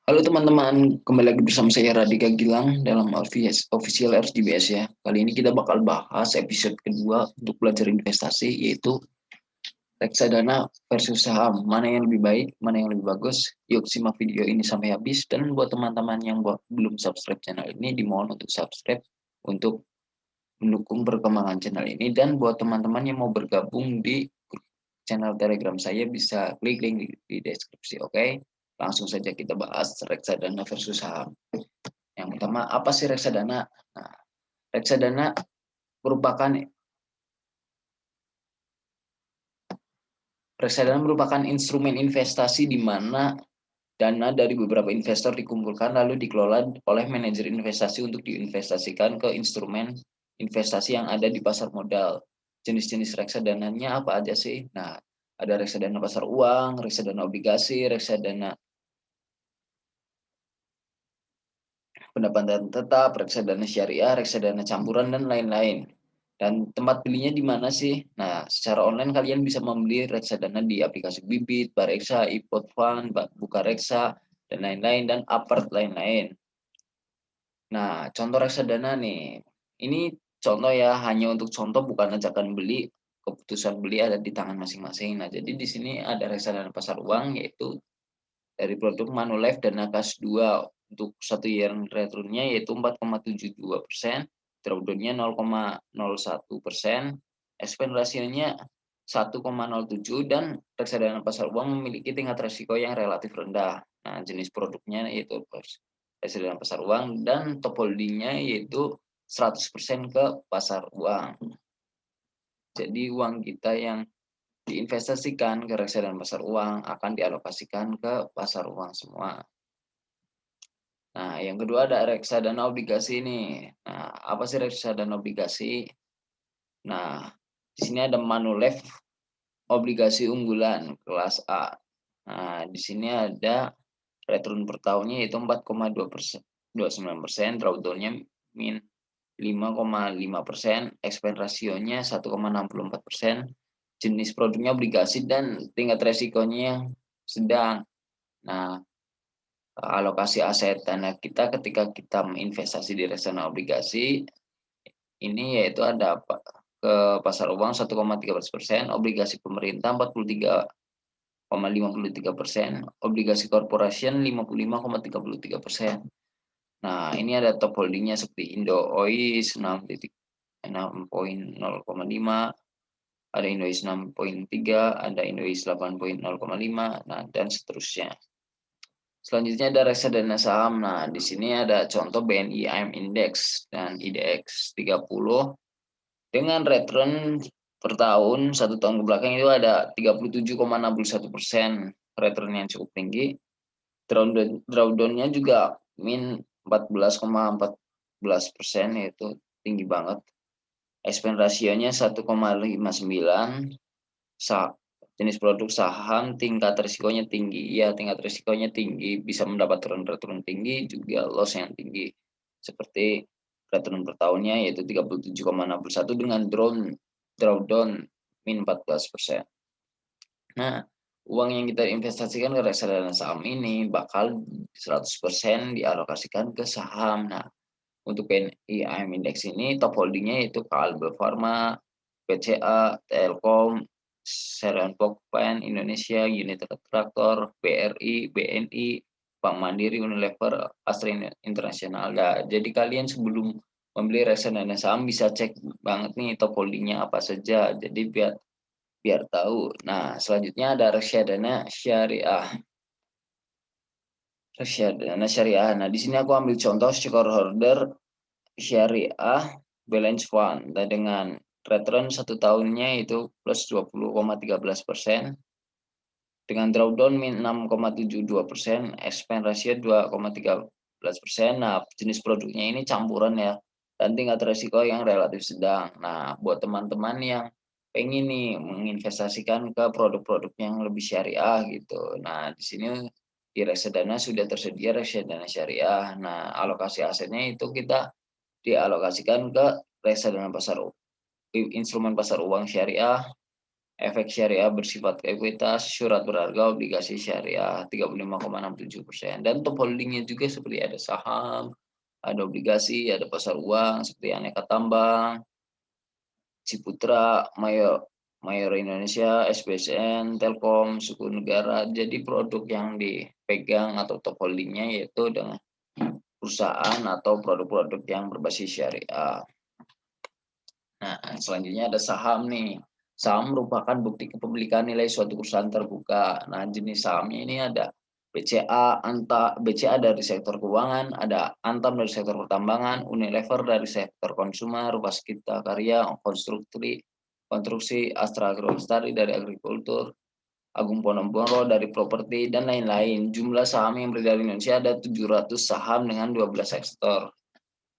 Halo teman-teman, kembali lagi bersama saya Radika Gilang dalam Official RGBS ya. Kali ini kita bakal bahas episode kedua untuk belajar investasi, yaitu reksadana versus saham. Mana yang lebih baik, mana yang lebih bagus. Yuk simak video ini sampai habis. Dan buat teman-teman yang belum subscribe channel ini, dimohon untuk subscribe untuk mendukung perkembangan channel ini. Dan buat teman-teman yang mau bergabung di channel Telegram saya, bisa klik link di deskripsi, oke? Langsung saja kita bahas reksadana versus saham. Yang pertama, apa sih reksadana? Nah, reksadana merupakan instrumen investasi di mana dana dari beberapa investor dikumpulkan lalu dikelola oleh manajer investasi untuk diinvestasikan ke instrumen investasi yang ada di pasar modal. Jenis-jenis reksadananya apa aja sih? Nah, ada reksadana pasar uang, reksadana obligasi, reksadana pendapatan tetap, reksadana syariah, reksadana campuran, dan lain-lain. Dan tempat belinya di mana sih? Nah, secara online kalian bisa membeli reksadana di aplikasi Bibit, Bareksa, iPod Fund, Bukareksa, dan lain-lain, dan Apart lain-lain. Nah, contoh reksadana nih. Ini contoh ya, hanya untuk contoh, bukan ajakan beli. Keputusan beli ada di tangan masing-masing. Nah, jadi di sini ada reksadana pasar uang, yaitu dari produk Manulife dan Nakas 2 untuk 1 year returnnya yaitu 4,72%, drawdown-nya 0,01%, expense rasionya 1,07, dan reksadana pasar uang memiliki tingkat risiko yang relatif rendah. Nah, jenis produknya yaitu reksadana pasar uang dan top holding-nya yaitu 100% ke pasar uang. Jadi uang kita yang diinvestasikan ke reksadana pasar uang akan dialokasikan ke pasar uang semua. Nah, yang kedua ada reksadana obligasi ini. Nah, apa sih reksadana obligasi? Nah, di sini ada Manulife obligasi unggulan kelas A. Nah, di sini ada return per tahunnya yaitu 4,29%, drawdown-nya min 5,5%, expense rasionya 1,64%, jenis produknya obligasi dan tingkat resikonya yang sedang. Nah, alokasi aset dana kita ketika kita investasi di reksadana obligasi ini yaitu ada ke pasar uang 1,13%, obligasi pemerintah 43,53%, obligasi corporation 55,33%. Nah, ini ada top holdingnya seperti Indo Ois 6,0,5, ada Indois 6,3, ada Indois 8,0,5, nah dan seterusnya. Selanjutnya ada reksadana saham. Nah, di sini ada contoh BNI AM Index dan IDX 30 dengan return per tahun 1 tahun kebelakang itu ada 37,61%, return yang cukup tinggi. Drawdown-nya juga min 14,14%, yaitu tinggi banget. Expense rasionya 1,59. Jenis produk saham tingkat risikonya tinggi. Ya, tingkat risikonya tinggi, bisa mendapat return tinggi, juga loss yang tinggi. Seperti return per tahunnya yaitu 37,61 dengan drawdown min 14%. Nah, uang yang kita investasikan ke reksadana saham ini bakal 100% dialokasikan ke saham. Nah, untuk BNI AM Index ini top holdingnya yaitu Kalbe Farma, BCA, Telkom, Serian Pokpen Indonesia, United Traktor, BRI, BNI, Bank Mandiri, Unilever, Astra Internasional. Nah, jadi kalian sebelum membeli reksadana saham bisa cek banget nih top holdingnya apa saja. Jadi biar tahu. Nah, selanjutnya ada reksadana syariah. Reksadana syariah. Nah, di sini aku ambil contoh shareholder syariah balance fund dengan return 1 tahunnya itu plus 20,13%, dengan drawdown min 6,72%, expense ratio 2,13%. Nah, jenis produknya ini campuran ya, dan tingkat risiko yang relatif sedang. Nah, buat teman-teman yang pengen nih menginvestasikan ke produk-produk yang lebih syariah gitu. Nah, di sini di reksadana sudah tersedia reksadana syariah. Nah, alokasi asetnya itu kita dialokasikan ke reksadana instrumen pasar uang syariah, efek syariah bersifat ekuitas, surat berharga, obligasi syariah 35,67%. Dan top holdingnya juga seperti ada saham, ada obligasi, ada pasar uang seperti Aneka Tambang, Ciputra, Mayor Indonesia, SBSN, Telkom, Suku Negara. Jadi produk yang dipegang atau top holdingnya yaitu dengan perusahaan atau produk-produk yang berbasis syariah. Nah, selanjutnya ada saham nih. Saham merupakan bukti kepemilikan nilai suatu perusahaan terbuka. Nah, jenis sahamnya ini ada BCA, BCA dari sektor keuangan, ada Antam dari sektor pertambangan, Unilever dari sektor konsumer, Waskita Karya, konstruksi, Astra Agrolestari dari agrikultur, Agung Podomoro dari properti, dan lain-lain. Jumlah saham yang beredar di Indonesia ada 700 saham dengan 12 sektor.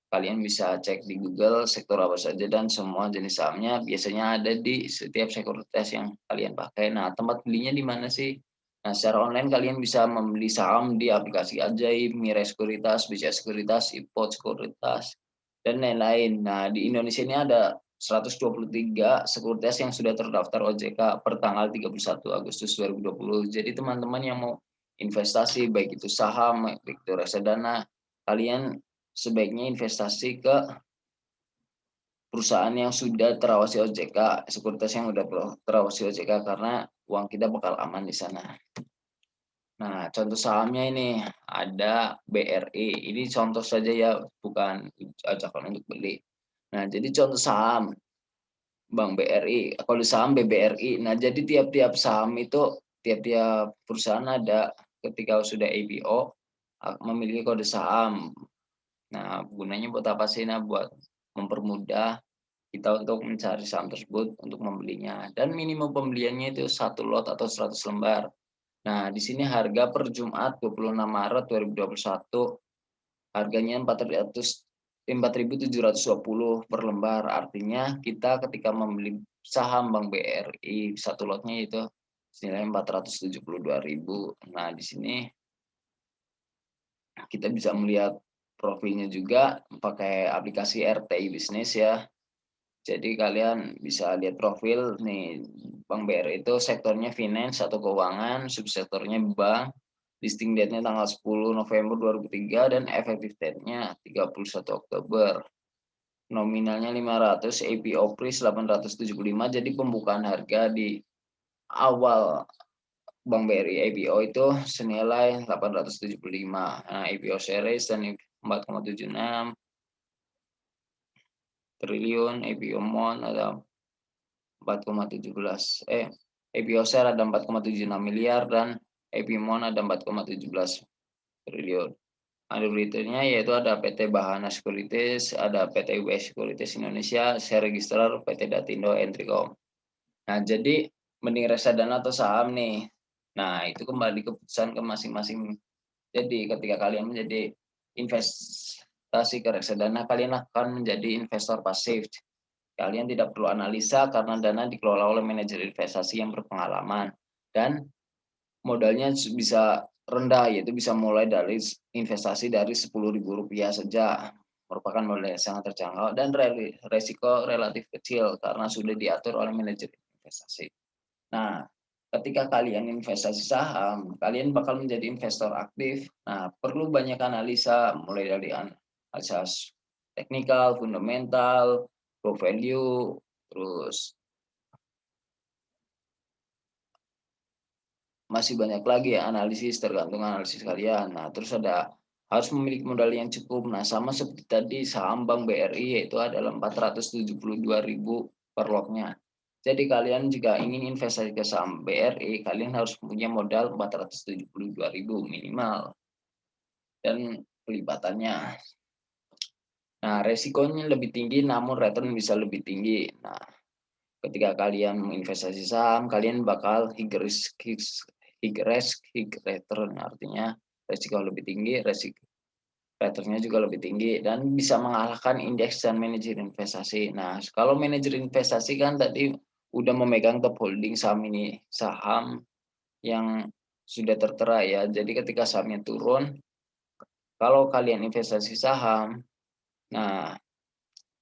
Kalian bisa cek di Google sektor apa saja dan semua jenis sahamnya biasanya ada di setiap sekuritas yang kalian pakai. Nah, tempat belinya di mana sih? Nah, secara online kalian bisa membeli saham di aplikasi Ajaib, Mirai Sekuritas, BCA Sekuritas, Ipot Sekuritas, dan lain-lain. Nah, di Indonesia ini ada 123 sekuritas yang sudah terdaftar OJK per tanggal 31 Agustus 2020. Jadi teman-teman yang mau investasi, baik itu saham, baik itu reksadana, kalian sebaiknya investasi ke perusahaan yang sudah terawasi OJK, sekuritas yang sudah terawasi OJK karena uang kita bakal aman di sana. Nah, contoh sahamnya ini ada BRI. Ini contoh saja ya, bukan ajakan untuk beli. Nah, jadi contoh saham Bank BRI, kalau saham BBRI. Nah, jadi tiap-tiap saham itu, tiap-tiap perusahaan ada ketika sudah IPO memiliki kode saham. Nah, gunanya buat apa sih? Nah, buat mempermudah kita untuk mencari saham tersebut untuk membelinya. Dan minimum pembeliannya itu 1 lot atau 100 lembar. Nah, di sini harga per Jumat 26 Maret 2021 harganya 4.720 per lembar. Artinya kita ketika membeli saham Bank BRI 1 lotnya itu senilai 472.000. Nah, di sini kita bisa melihat profilnya juga pakai aplikasi RTI Bisnis ya. Jadi kalian bisa lihat profil nih, Bank BRI itu sektornya finance atau keuangan, subsektornya bank, listing date-nya tanggal 10 November 2003 dan effective date-nya 31 Oktober. Nominalnya 500, IPO price 875, jadi pembukaan harga di awal Bank BRI IPO itu senilai 875. Nah, IPO series dan 4,76 triliun, IPO MON ada 4,17 IPO share ada 4,76 miliar dan IPO MON ada 4,17 triliun. Auditornya yaitu ada PT Bahana Securities, ada PT WS Securities Indonesia, share registrar PT Datindo Entricom. Nah, jadi mending reksadana atau saham nih. Nah, itu kembali keputusan ke masing-masing. Jadi ketika kalian menjadi investasi ke reksadana, kalian akan menjadi investor pasif. Kalian tidak perlu analisa karena dana dikelola oleh manajer investasi yang berpengalaman dan modalnya bisa rendah, yaitu bisa mulai dari investasi dari Rp10.000 saja, merupakan modal yang sangat terjangkau dan resiko relatif kecil karena sudah diatur oleh manajer investasi. Nah, ketika kalian investasi saham, kalian bakal menjadi investor aktif. Nah, perlu banyak analisa, mulai dari analisa teknikal, fundamental, book value, terus masih banyak lagi ya analisis, tergantung analisis kalian. Nah, terus harus memiliki modal yang cukup. Nah, sama seperti tadi saham Bank BRI yaitu adalah 472.000 per lotnya. Jadi kalian jika ingin investasi ke saham BRI, kalian harus punya modal 472.000 minimal. Dan pelipatannya. Nah, resikonya lebih tinggi namun return bisa lebih tinggi. Nah, ketika kalian menginvestasi saham, kalian bakal high risk, high return, artinya resiko lebih tinggi, resiko returnnya juga lebih tinggi dan bisa mengalahkan indeks dan manajer investasi. Nah, kalau manajer investasi kan tadi udah memegang top holding saham ini, saham yang sudah tertera ya. Jadi ketika sahamnya turun, kalau kalian investasi saham, nah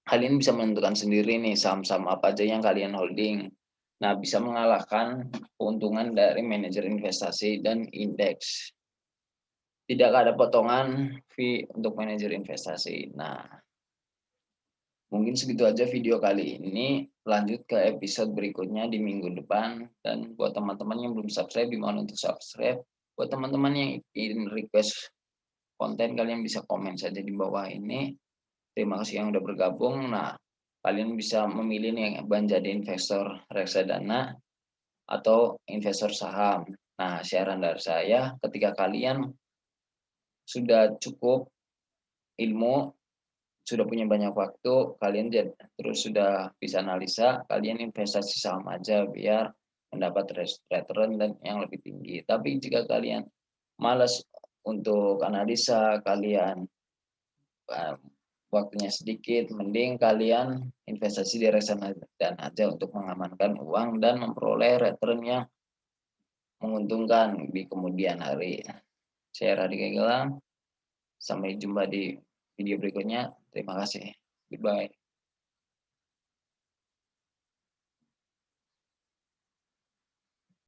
kalian bisa menentukan sendiri nih saham-saham apa aja yang kalian holding. Nah, bisa mengalahkan keuntungan dari manajer investasi dan indeks. Tidak ada potongan fee untuk manajer investasi. Nah, mungkin segitu aja video kali ini. Lanjut ke episode berikutnya di minggu depan. Dan buat teman-teman yang belum subscribe, dimohon untuk subscribe. Buat teman-teman yang ingin request konten, kalian bisa komen saja di bawah ini. Terima kasih yang udah bergabung. Nah, kalian bisa memilih nih yang jadi investor reksadana atau investor saham. Nah, saran dari saya, ketika kalian sudah cukup ilmu, sudah punya banyak waktu, kalian terus sudah bisa analisa, kalian investasi saham aja biar mendapat return dan yang lebih tinggi. Tapi jika kalian malas untuk analisa, kalian waktunya sedikit, mending kalian investasi di reksadana aja untuk mengamankan uang dan memperoleh return yang menguntungkan di kemudian hari. Saya Radika Gilang, sampai jumpa di video berikutnya. Terima kasih. Goodbye.